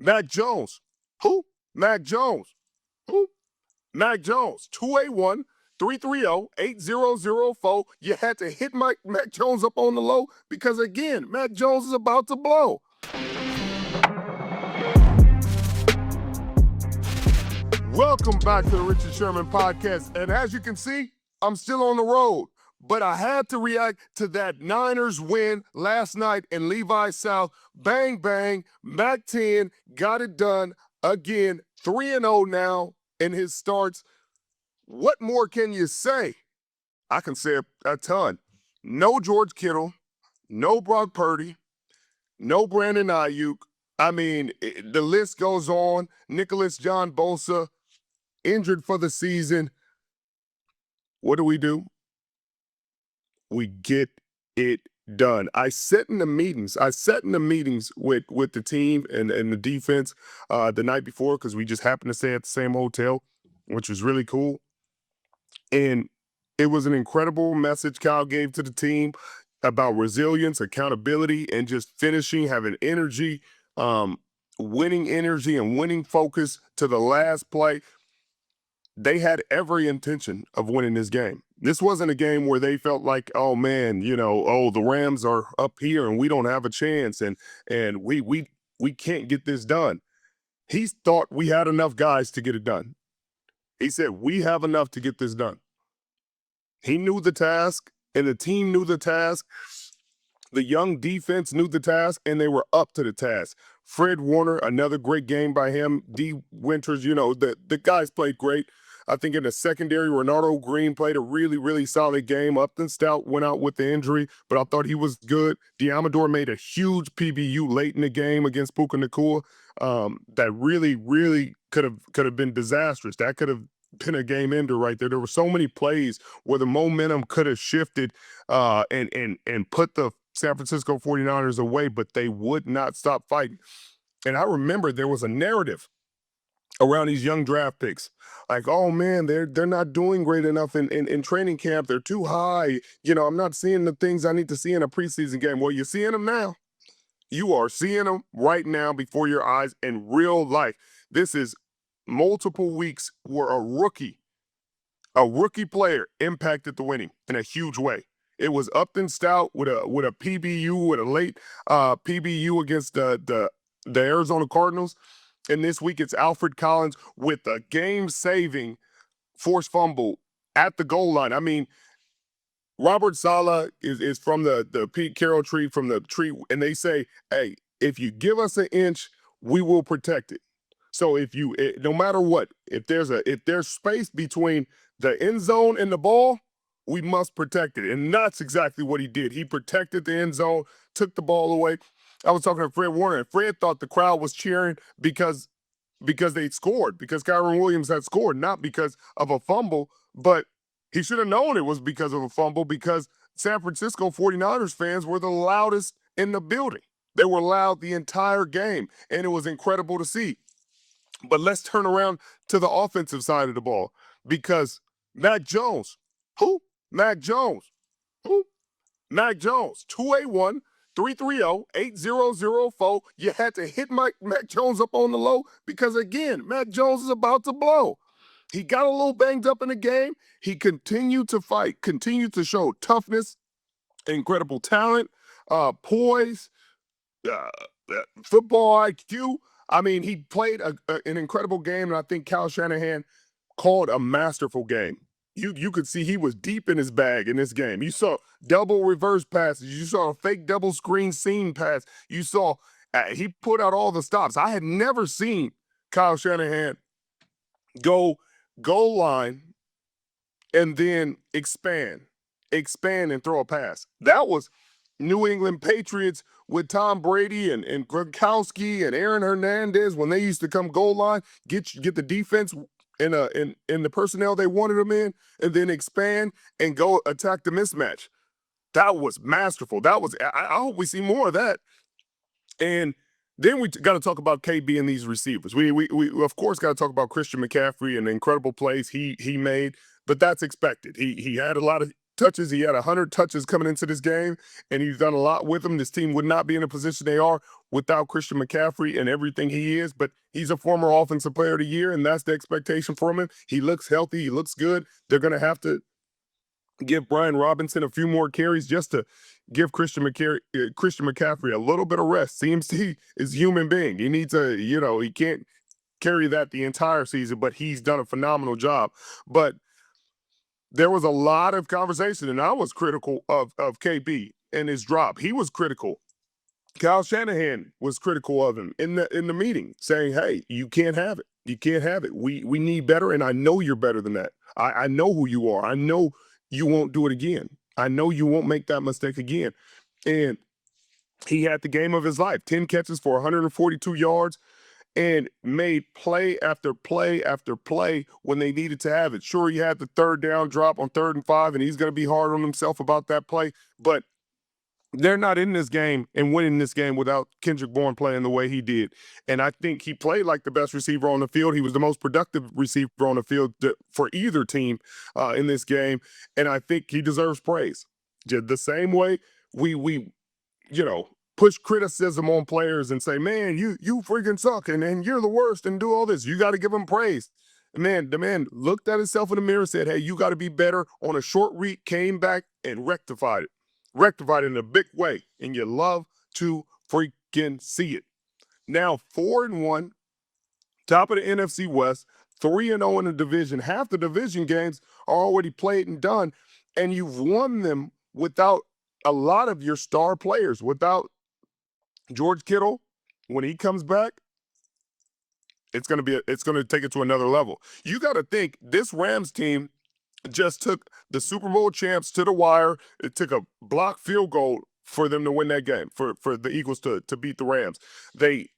Mac Jones. Who? Mac Jones. Who? Mac Jones. 281-330-8004. You had to hit Mac Jones up on the low because, again, Mac Jones is about to blow. Welcome back to the Richard Sherman podcast. And as you can see, I'm still on the road. But I had to react to that Niners win last night in Levi South. Bang, bang. Mac 10 got it done again. 3-0 now in his starts. What more can you say? I can say a ton. No George Kittle. No Brock Purdy. No Brandon Aiyuk. I mean, the list goes on. Nick Bosa injured for the season. What do? We get it done. I sat in the meetings with the team and the defense the night before because we just happened to stay at the same hotel, which was really cool. And it was an incredible message Kyle gave to the team about resilience, accountability, and just finishing, having energy, winning energy and winning focus to the last play. They had every intention of winning this game. This wasn't a game where they felt like, oh man, the Rams are up here and we don't have a chance and we can't get this done. He thought we had enough guys to get it done. He said, we have enough to get this done. He knew the task and the team knew the task. The young defense knew the task and they were up to the task. Fred Warner, another great game by him. D. Winters, the guys played great. I think in the secondary, Renardo Green played a really, really solid game. Upton Stout went out with the injury, but I thought he was good. Diamador made a huge PBU late in the game against Puka Nacua that really, really could have been disastrous. That could have been a game ender right there. There were so many plays where the momentum could have shifted and put the San Francisco 49ers away, but they would not stop fighting. And I remember there was a narrative around these young draft picks. Like, oh man, they're not doing great enough in training camp. They're too high. I'm not seeing the things I need to see in a preseason game. Well, you're seeing them now. You are seeing them right now before your eyes in real life. This is multiple weeks where a rookie player impacted the winning in a huge way. It was Upton Stout with a PBU, with a late PBU against the Arizona Cardinals. And this week it's Alfred Collins with a game-saving forced fumble at the goal line. I mean, Robert Saleh is from the Pete Carroll tree, from the tree, and they say, hey, if you give us an inch, we will protect it. So no matter what, if there's space between the end zone and the ball, we must protect it. And that's exactly what he did. He protected the end zone, took the ball away. I was talking to Fred Warner, and Fred thought the crowd was cheering because they scored, because Kyron Williams had scored, not because of a fumble. But he should have known it was because of a fumble, because San Francisco 49ers fans were the loudest in the building. They were loud the entire game, and it was incredible to see. But let's turn around to the offensive side of the ball, because Mac Jones, who? Mac Jones, who? Mac Jones, 281-330-8004. You had to hit Mac Jones up on the low because, again, Mac Jones is about to blow. He got a little banged up in the game. He continued to fight, continued to show toughness, incredible talent, poise, football IQ. I mean, he played an incredible game, and I think Kyle Shanahan called a masterful game. You could see he was deep in his bag in this game. You saw double reverse passes. You saw a fake double screen seam pass. You saw he put out all the stops. I had never seen Kyle Shanahan go goal line and then expand and throw a pass. That was New England Patriots with Tom Brady and Gronkowski and Aaron Hernandez when they used to come goal line, get the defense in the personnel they wanted them in, and then expand and go attack the mismatch. That was masterful. I hope we see more of that. And then we got to talk about KB and these receivers. We of course got to talk about Christian McCaffrey and the incredible plays he made, but that's expected. He had a lot of touches. He had 100 touches coming into this game, and he's done a lot with them. This team would not be in the position they are without Christian McCaffrey and everything he is, but he's a former Offensive Player of the Year, and that's the expectation from him. He looks healthy. He looks good. They're going to have to give Brian Robinson a few more carries just to give Christian McCaffrey a little bit of rest. CMC is a human being. He needs he can't carry that the entire season, but he's done a phenomenal job. But there was a lot of conversation, and I was critical of KB and his drop. He was critical. Kyle Shanahan was critical of him in the meeting, saying, "Hey, you can't have it. You can't have it. We need better, and I know you're better than that. I know who you are. I know you won't do it again. I know you won't make that mistake again." And he had the game of his life: 10 catches for 142 yards, and made play after play after play when they needed to have it. Sure, he had the third down drop on 3rd and 5, and he's going to be hard on himself about that play, but they're not in this game and winning this game without Kendrick Bourne playing the way he did. And I think he played like the best receiver on the field. He was the most productive receiver on the field for either team in this game, and I think he deserves praise. The same way we push criticism on players and say, "Man, you freaking suck, and you're the worst," and do all this. You got to give him praise. Man, the man looked at himself in the mirror, said, "Hey, you got to be better." On a short read, came back and rectified it in a big way, and you love to freaking see it. Now 4-1, top of the NFC West, 3-0 in the division. Half the division games are already played and done, and you've won them without a lot of your star players, without George Kittle. When he comes back, it's going to take it to another level. You got to think this Rams team just took the Super Bowl champs to the wire. It took a block field goal for them to win that game, for the Eagles to beat the Rams. They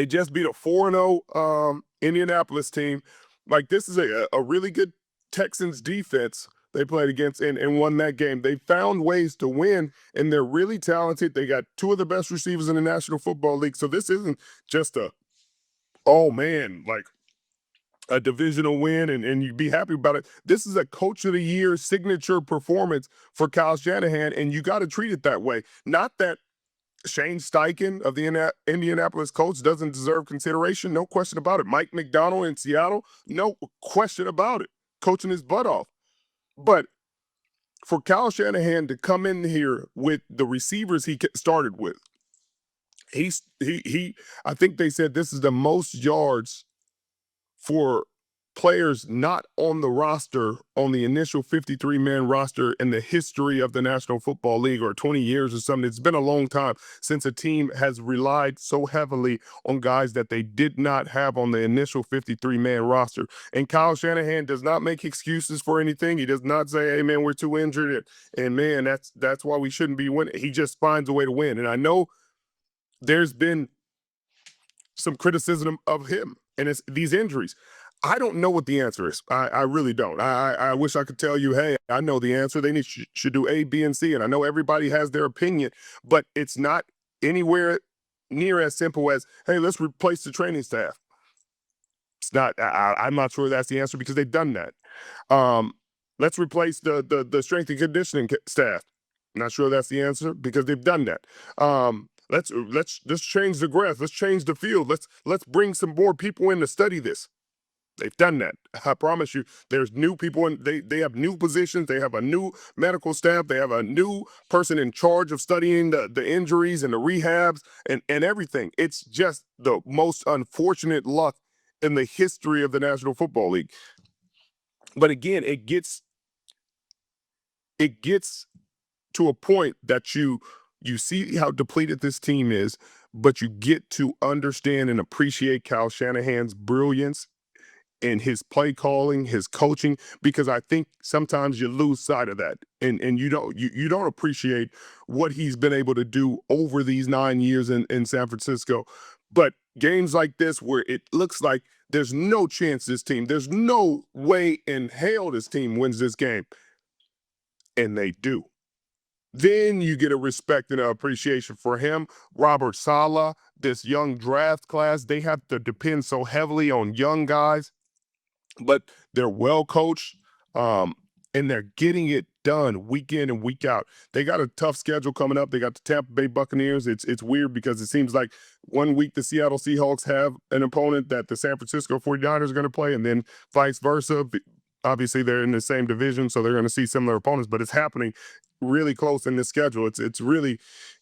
just beat a 4-0 Indianapolis team. Like, this is a really good Texans defense they played against and won that game. They found ways to win, and they're really talented. They got 2 of the best receivers in the National Football League. So this isn't just like a divisional win and you'd be happy about it. This is a Coach of the Year signature performance for Kyle Shanahan, and you got to treat it that way. Not that Shane Steichen of the Indianapolis Colts doesn't deserve consideration, no question about it. Mike McDonald in Seattle, no question about it, coaching his butt off. But for Kyle Shanahan to come in here with the receivers he started with, I think they said this is the most yards for players not on the roster, on the initial 53-man roster in the history of the National Football League, or 20 years or something. It's been a long time since a team has relied so heavily on guys that they did not have on the initial 53-man roster. And Kyle Shanahan does not make excuses for anything. He does not say, "Hey, man, we're too injured, and man, that's why we shouldn't be winning." He just finds a way to win. And I know there's been some criticism of him and it's these injuries. I don't know what the answer is. I really don't. I wish I could tell you, "Hey, I know the answer. They should do A, B, and C." And I know everybody has their opinion, but it's not anywhere near as simple as, "Hey, let's replace the training staff." It's not. I'm not sure that's the answer, because they've done that. Let's replace the strength and conditioning staff. Not sure that's the answer, because they've done that. Let's change the grass. Let's change the field. Let's bring some more people in to study this. They've done that. I promise you, there's new people, and they have new positions. They have a new medical staff. They have a new person in charge of studying the injuries and the rehabs and everything. It's just the most unfortunate luck in the history of the National Football League. But again, it gets to a point that you see how depleted this team is, but you get to understand and appreciate Kyle Shanahan's brilliance in his play calling, his coaching, because I think sometimes you lose sight of that, and you don't appreciate what he's been able to do over these 9 years in San Francisco. But games like this, where it looks like there's no chance there's no way in hell this team wins this game, and they do. Then you get a respect and an appreciation for him. Robert Saleh, this young draft class, they have to depend so heavily on young guys, but they're well coached. and they're getting it done week in and week out. They got a tough schedule coming up. They got the Tampa Bay Buccaneers. It's weird because it seems like one week the Seattle Seahawks have an opponent that the San Francisco 49ers are going to play, and then vice versa. Obviously, they're in the same division, so they're going to see similar opponents, but it's happening really close in this schedule. It's really,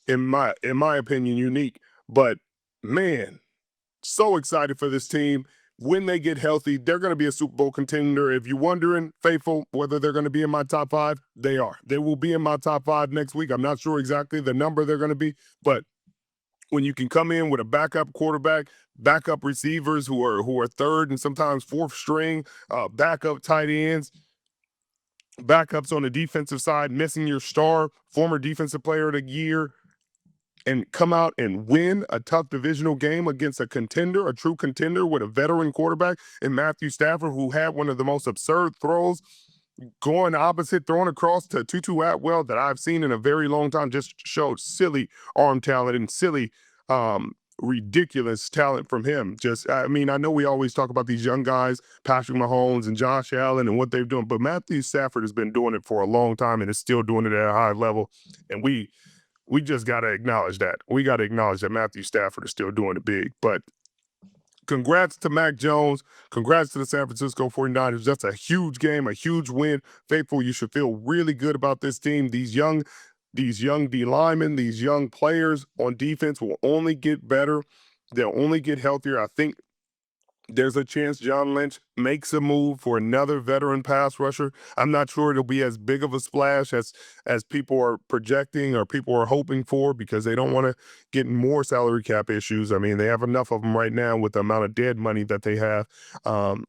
in my opinion, unique. But man, so excited for this team. When they get healthy, they're going to be a Super Bowl contender. If you're wondering, faithful, whether they're going to be in my top five, they are. They will be in my top five next week. I'm not sure exactly the number they're going to be, but when you can come in with a backup quarterback, backup receivers who are third and sometimes fourth string, backup tight ends, backups on the defensive side, missing your star, former defensive player of the year, and come out and win a tough divisional game against a contender, a true contender with a veteran quarterback in Matthew Stafford, who had one of the most absurd throws going opposite, throwing across to Tutu Atwell that I've seen in a very long time. Just showed silly arm talent and silly, ridiculous talent from him. I mean, I know we always talk about these young guys, Patrick Mahomes and Josh Allen and what they've done, but Matthew Stafford has been doing it for a long time and is still doing it at a high level. And we just got to acknowledge that. We got to acknowledge that Matthew Stafford is still doing it big. But congrats to Mac Jones. Congrats to the San Francisco 49ers. That's a huge game, a huge win. Faithful, you should feel really good about this team. These young D linemen, these young players on defense will only get better. They'll only get healthier. I think there's a chance John Lynch makes a move for another veteran pass rusher. I'm not sure it'll be as big of a splash as people are projecting or people are hoping for, because they don't want to get more salary cap issues. I mean, they have enough of them right now with the amount of dead money that they have from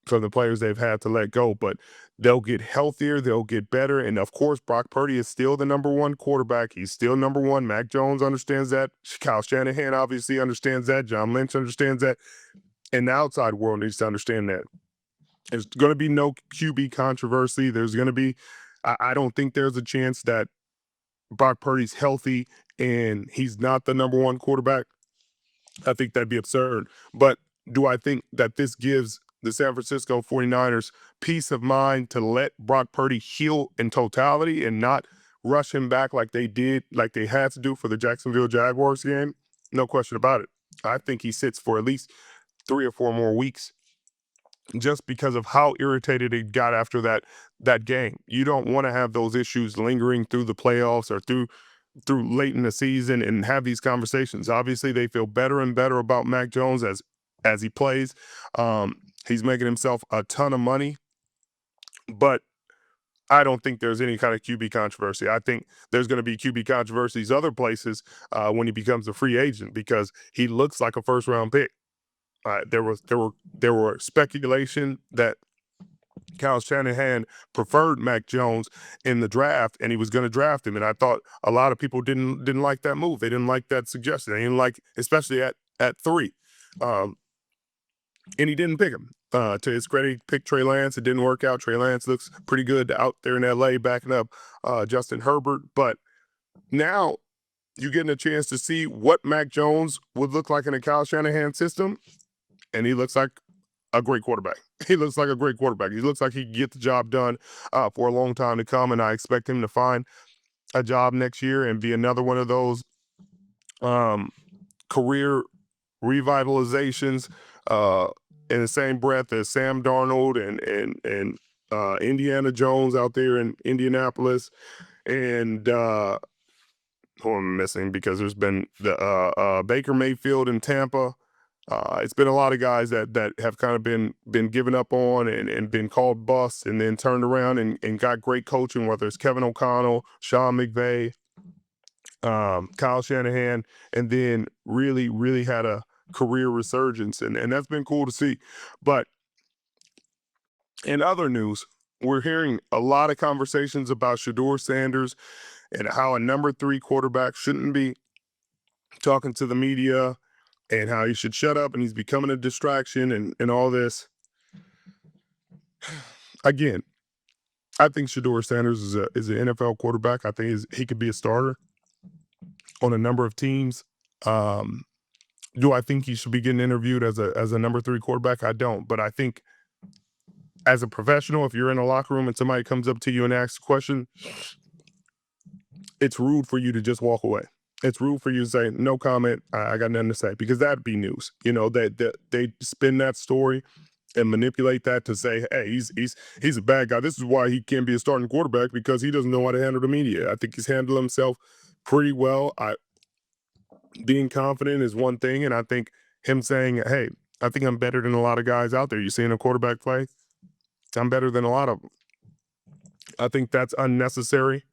the players they've had to let go. But they'll get healthier, they'll get better. And of course, Brock Purdy is still the number one quarterback. He's still number one. Mac Jones understands that. Kyle Shanahan obviously understands that. John Lynch understands that. And the outside world needs to understand that. There's going to be no QB controversy. There's going to be, I don't think there's a chance that Brock Purdy's healthy and he's not the number one quarterback. I think that'd be absurd. But do I think that this gives the San Francisco 49ers peace of mind to let Brock Purdy heal in totality and not rush him back like they did, like they had to do for the Jacksonville Jaguars game? No question about it. I think he sits for at least 3 or 4 more weeks, just because of how irritated he got after that game. You don't want to have those issues lingering through the playoffs or through late in the season and have these conversations. Obviously, they feel better and better about Mac Jones as he plays. He's making himself a ton of money, but I don't think there's any kind of QB controversy. I think there's going to be QB controversies other places when he becomes a free agent, because he looks like a first-round pick. There were speculation that Kyle Shanahan preferred Mac Jones in the draft, and he was going to draft him. And I thought a lot of people didn't like that move. They didn't like that suggestion. They didn't like, especially at 3. And he didn't pick him. To his credit, he picked Trey Lance. It didn't work out. Trey Lance looks pretty good out there in LA backing up Justin Herbert. But now you're getting a chance to see what Mac Jones would look like in a Kyle Shanahan system. And he looks like a great quarterback. He looks like a great quarterback. He looks like he can get the job done for a long time to come, and I expect him to find a job next year and be another one of those career revitalizations in the same breath as Sam Darnold and Indiana Jones out there in Indianapolis, and who I'm missing because there's been the Baker Mayfield in Tampa. It's been a lot of guys that have kind of been given up on and been called busts, and then turned around and got great coaching, whether it's Kevin O'Connell, Sean McVay, Kyle Shanahan, and then really, really had a career resurgence, and that's been cool to see. But in other news, we're hearing a lot of conversations about Shedeur Sanders and how a number 3 quarterback shouldn't be talking to the media, and how he should shut up and he's becoming a distraction and all this. Again, I think Shedeur Sanders is an NFL quarterback. I think he could be a starter on a number of teams. Do I think he should be getting interviewed as a number 3 quarterback? I don't, but I think as a professional, if you're in a locker room and somebody comes up to you and asks a question, it's rude for you to just walk away. It's rude for you to say, no comment, I got nothing to say, because that'd be news. You know, they spin that story and manipulate that to say, hey, he's a bad guy. This is why he can't be a starting quarterback, because he doesn't know how to handle the media. I think he's handled himself pretty well. Being confident is one thing, and I think him saying, hey, I think I'm better than a lot of guys out there. You seeing a quarterback play? I'm better than a lot of them. I think that's unnecessary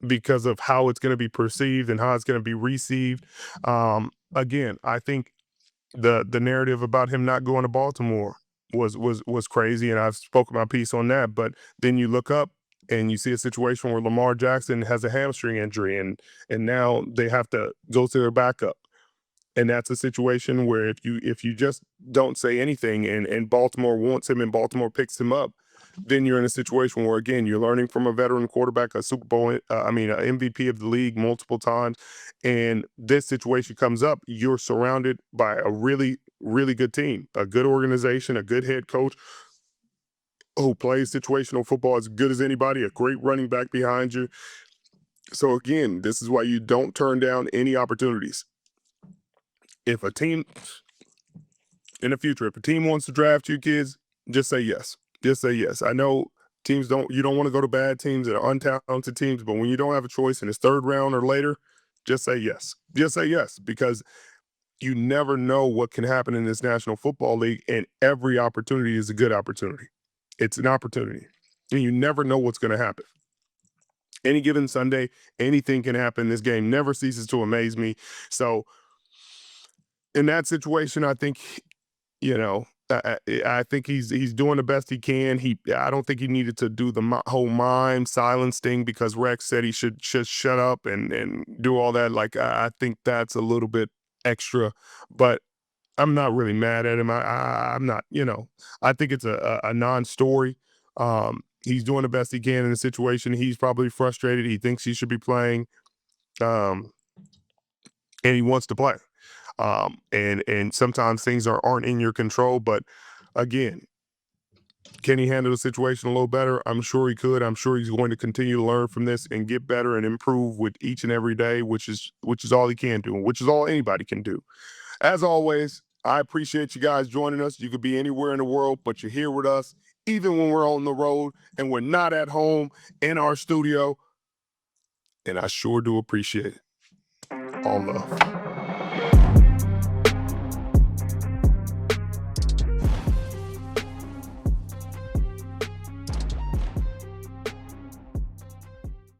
because of how it's going to be perceived and how it's going to be received. Again, I think the narrative about him not going to Baltimore was crazy, and I've spoken my piece on that. But then you look up and you see a situation where Lamar Jackson has a hamstring injury, and now they have to go to their backup. And that's a situation where if you just don't say anything and Baltimore wants him and Baltimore picks him up, then you're in a situation where, again, you're learning from a veteran quarterback, a Super Bowl, an MVP of the league multiple times, and this situation comes up. You're surrounded by a really, really good team, a good organization, a good head coach who plays situational football as good as anybody, a great running back behind you. So again, this is why you don't turn down any opportunities. If a team in the future, if a team wants to draft you kids, just say yes. Just say yes. I know you don't want to go to bad teams that are untalented teams, but when you don't have a choice and it's third round or later, just say yes. Just say yes, because you never know what can happen in this National Football League, and every opportunity is a good opportunity. It's an opportunity, and you never know what's going to happen. Any given Sunday, anything can happen. This game never ceases to amaze me. So in that situation, I think, I think he's doing the best he can. I don't think he needed to do the whole mime silence thing, because Rex said he should shut up and do all that. Like, I think that's a little bit extra, but I'm not really mad at him. I'm not, I think it's a non-story. He's doing the best he can in the situation. He's probably frustrated. He thinks he should be playing, um, and he wants to play. And sometimes things aren't in your control, but again, can he handle the situation a little better? I'm sure he could. I'm sure he's going to continue to learn from this and get better and improve with each and every day, which is all he can do, and which is all anybody can do. As always, I appreciate you guys joining us. You could be anywhere in the world, but you're here with us, even when we're on the road and we're not at home in our studio. And I sure do appreciate it. All love.